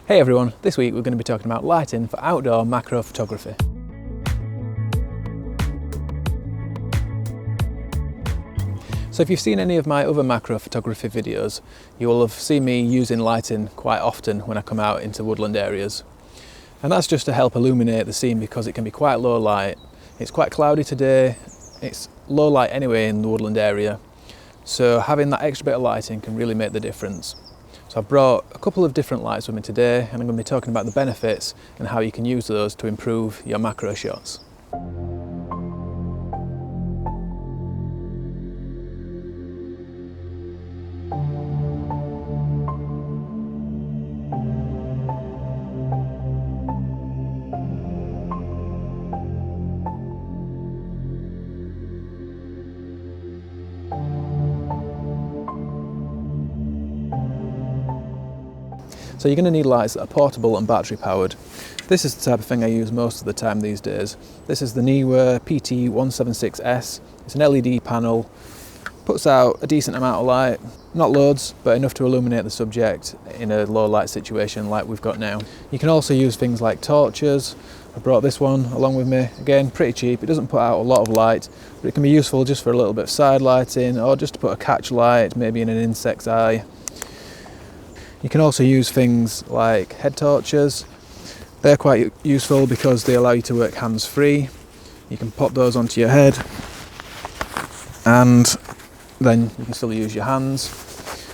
Hey everyone, this week we're going to be talking about lighting for outdoor macro photography. So if you've seen any of my other macro photography videos, you will have seen me using lighting quite often when I come out into woodland areas. And that's just to help illuminate the scene because it can be quite low light. It's quite cloudy today, it's low light anyway in the woodland area, so having that extra bit of lighting can really make the difference. So I've brought a couple of different lights with me today and I'm going to be talking about the benefits and how you can use those to improve your macro shots. So you're going to need lights that are portable and battery powered. This is the type of thing I use most of the time these days. This is the Neewer PT176S. It's an LED panel, puts out a decent amount of light, not loads, but enough to illuminate the subject in a low light situation like we've got now. You can also use things like torches. I brought this one along with me, again pretty cheap. It doesn't put out a lot of light, but it can be useful just for a little bit of side lighting or just to put a catch light, maybe in an insect's eye. You can also use things like head torches. They're quite useful because they allow you to work hands-free. You can pop those onto your head and then you can still use your hands.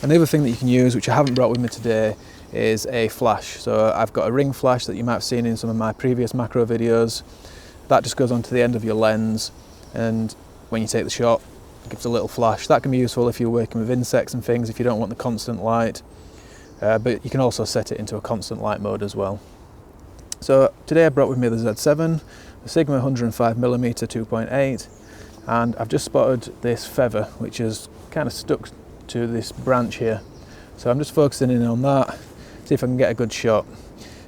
And the other thing that you can use, which I haven't brought with me today, is a flash. So I've got a ring flash that you might have seen in some of my previous macro videos. That just goes onto the end of your lens, and when you take the shot, it gives a little flash. That can be useful if you're working with insects and things, if you don't want the constant light. But you can also set it into a constant light mode as well. So today I brought with me the Z7, the Sigma 105mm 2.8, and I've just spotted this feather which is kind of stuck to this branch here. So I'm just focusing in on that, see if I can get a good shot.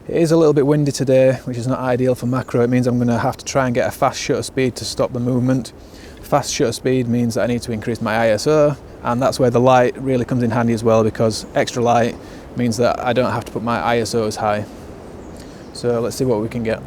It is a little bit windy today, which is not ideal for macro. It means I'm going to have to try and get a fast shutter speed to stop the movement. Fast shutter speed means that I need to increase my ISO, and that's where the light really comes in handy as well, because extra light means that I don't have to put my ISO as high. So let's see what we can get.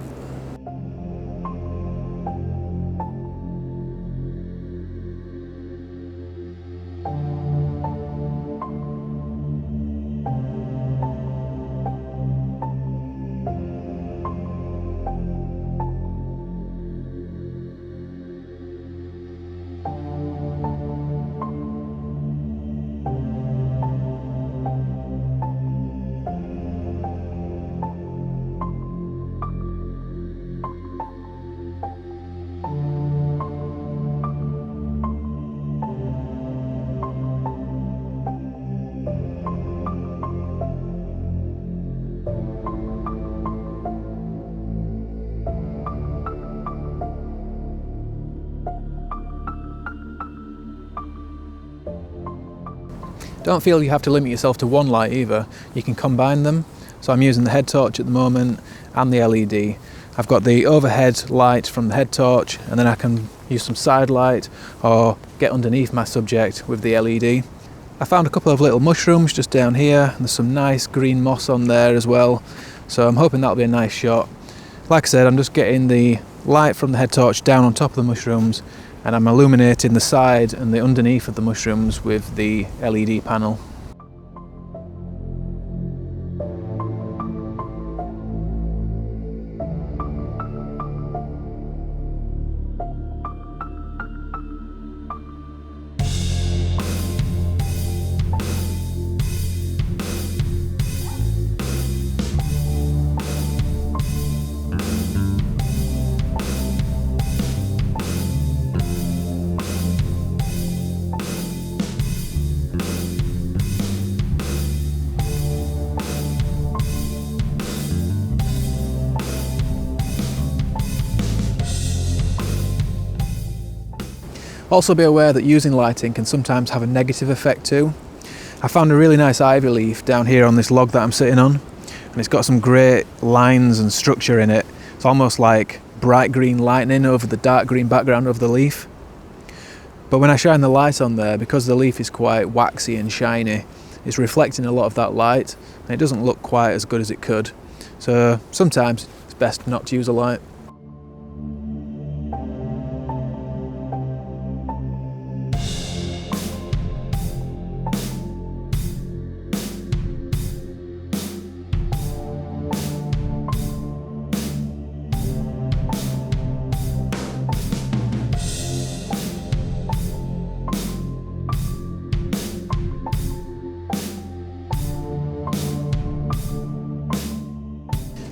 Don't feel you have to limit yourself to one light either. You can combine them. So I'm using the head torch at the moment and the LED. I've got the overhead light from the head torch, and then I can use some side light or get underneath my subject with the LED. I found a couple of little mushrooms just down here, and there's some nice green moss on there as well. So I'm hoping that'll be a nice shot. Like I said, I'm just getting the light from the head torch down on top of the mushrooms, and I'm illuminating the side and the underneath of the mushrooms with the LED panel. Also be aware that using lighting can sometimes have a negative effect too. I found a really nice ivy leaf down here on this log that I'm sitting on, and it's got some great lines and structure in it. It's almost like bright green lightning over the dark green background of the leaf. But when I shine the light on there, because the leaf is quite waxy and shiny, it's reflecting a lot of that light and it doesn't look quite as good as it could. So sometimes it's best not to use a light.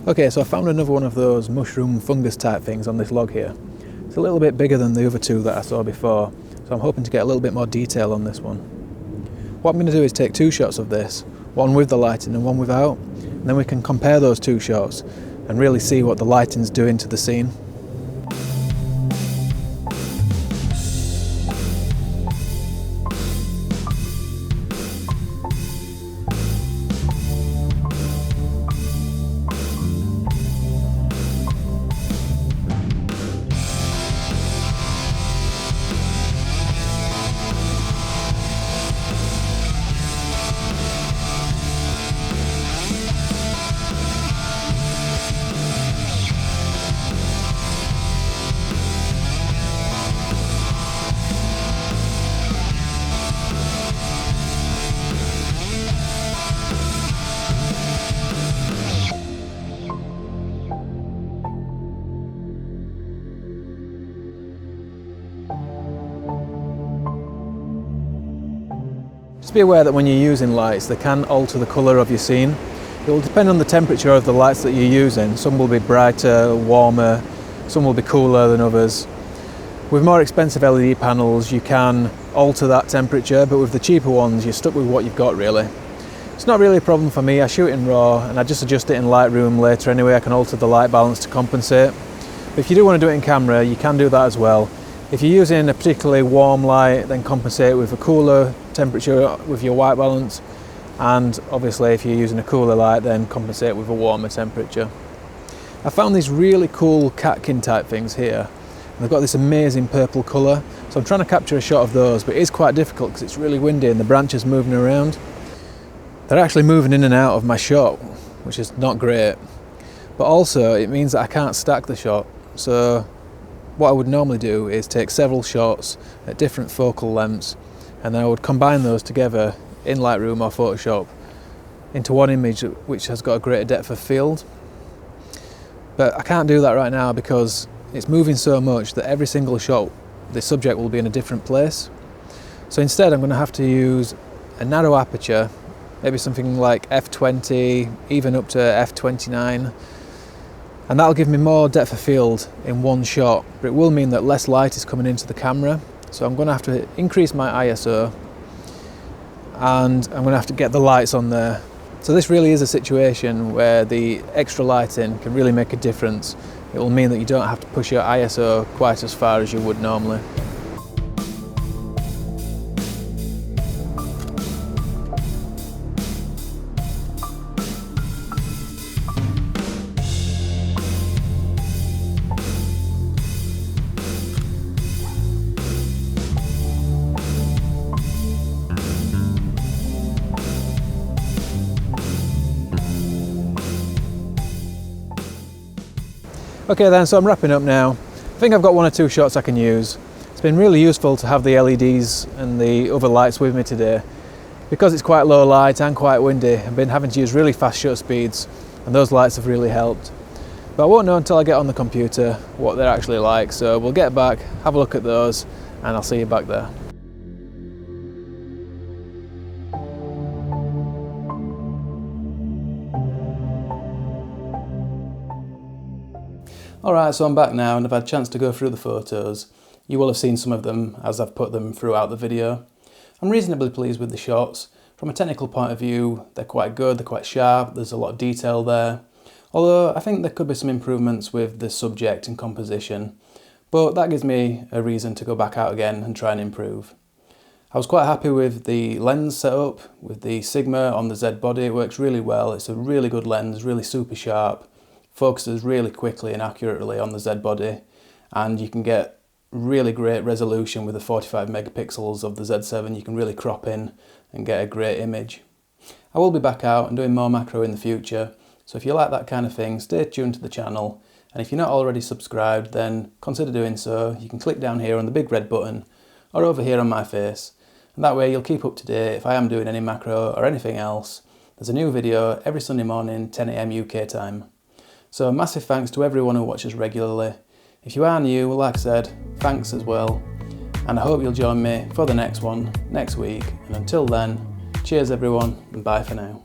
Okay, so I found another one of those mushroom fungus type things on this log here. It's a little bit bigger than the other two that I saw before, so I'm hoping to get a little bit more detail on this one. What I'm going to do is take two shots of this, one with the lighting and one without, and then we can compare those two shots and really see what the lighting's doing to the scene. Just be aware that when you're using lights, they can alter the colour of your scene. It will depend on the temperature of the lights that you're using. Some will be brighter, warmer, some will be cooler than others. With more expensive LED panels, you can alter that temperature, but with the cheaper ones, you're stuck with what you've got really. It's not really a problem for me. I shoot in RAW and I just adjust it in Lightroom later anyway. I can alter the light balance to compensate. But if you do want to do it in camera, you can do that as well. If you're using a particularly warm light, then compensate with a cooler temperature with your white balance, and obviously if you're using a cooler light, then compensate with a warmer temperature. I found these really cool catkin type things here, and they've got this amazing purple colour, so I'm trying to capture a shot of those, but it is quite difficult because it's really windy and the branches moving around. They're actually moving in and out of my shot, which is not great, but also it means that I can't stack the shot. So what I would normally do is take several shots at different focal lengths, and then I would combine those together in Lightroom or Photoshop into one image which has got a greater depth of field. But I can't do that right now because it's moving so much that every single shot the subject will be in a different place. So instead I'm going to have to use a narrow aperture, maybe something like f20, even up to f29, and that'll give me more depth of field in one shot, but it will mean that less light is coming into the camera. So I'm going to have to increase my ISO, and I'm going to have to get the lights on there. So this really is a situation where the extra lighting can really make a difference. It will mean that you don't have to push your ISO quite as far as you would normally. Okay then, so I'm wrapping up now. I think I've got one or two shots I can use. It's been really useful to have the LEDs and the other lights with me today. Because it's quite low light and quite windy, I've been having to use really fast shutter speeds, and those lights have really helped. But I won't know until I get on the computer what they're actually like, so we'll get back, have a look at those, and I'll see you back there. Alright, so I'm back now and I've had a chance to go through the photos. You will have seen some of them as I've put them throughout the video. I'm reasonably pleased with the shots. From a technical point of view, they're quite good, they're quite sharp, there's a lot of detail there. Although I think there could be some improvements with the subject and composition, but that gives me a reason to go back out again and try and improve. I was quite happy with the lens setup, with the Sigma on the Z body. It works really well, it's a really good lens, really super sharp. Focuses really quickly and accurately on the Z body, and you can get really great resolution with the 45 megapixels of the Z7. You can really crop in and get a great image. I will be back out and doing more macro in the future, so if you like that kind of thing, stay tuned to the channel, and if you're not already subscribed, then consider doing so. You can click down here on the big red button, or over here on my face, and that way you'll keep up to date if I am doing any macro or anything else. There's a new video every Sunday morning, 10 AM UK time. So massive thanks to everyone who watches regularly. If you are new, like I said, thanks as well. And I hope you'll join me for the next one next week. And until then, cheers everyone, and bye for now.